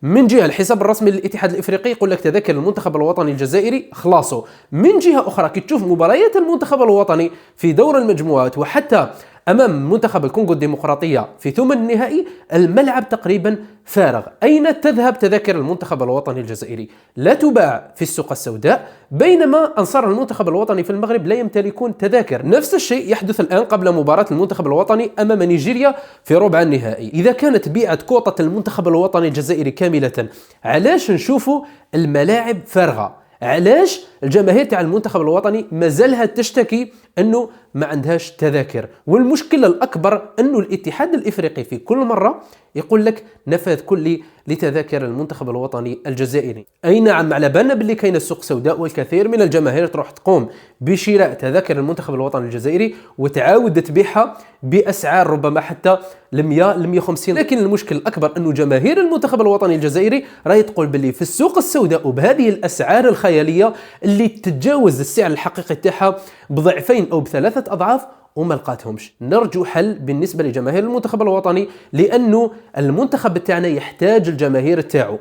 من جهة الحساب الرسمي للاتحاد الافريقي يقول لك تذاكر المنتخب الوطني الجزائري خلاصوا. من جهة اخرى كي تشوف مباريات المنتخب الوطني في دور المجموعات وحتى امام منتخب الكونغو الديمقراطية في ثمن النهائي، الملعب تقريبا فارغ. اين تذهب تذاكر المنتخب الوطني الجزائري؟ لا تباع في السوق السوداء، بينما انصار المنتخب الوطني في المغرب لا يمتلكون تذاكر. نفس الشيء يحدث الان قبل مباراة المنتخب الوطني امام نيجيريا في ربع النهائي. اذا كانت بيعة كوطة المنتخب الوطني الجزائري كاملة، علاش نشوفوا الملاعب فارغة؟ علاش الجماهير تاع المنتخب الوطني مازالها تشتكي انه ما عندهاش تذاكر؟ والمشكله الاكبر انه الاتحاد الافريقي في كل مره يقول لك نفاذ كلي لتذاكر المنتخب الوطني الجزائري. اي نعم، على بالنا باللي كاين السوق سوداء والكثير من الجماهير تروح تقوم بشراء تذاكر المنتخب الوطني الجزائري وتعاود تبيعها باسعار ربما حتى ل 100 ل 150. لكن المشكل الاكبر انه جماهير المنتخب الوطني الجزائري راهي تقول باللي في السوق السوداء وبهذه الاسعار الخياليه اللي تتجاوز السعر الحقيقي تاعها بضعفين او بثلاثه اضعاف وما لقاتهمش. نرجو حل بالنسبه لجماهير المنتخب الوطني، لانه المنتخب تاعنا يحتاج الجماهير تاعو.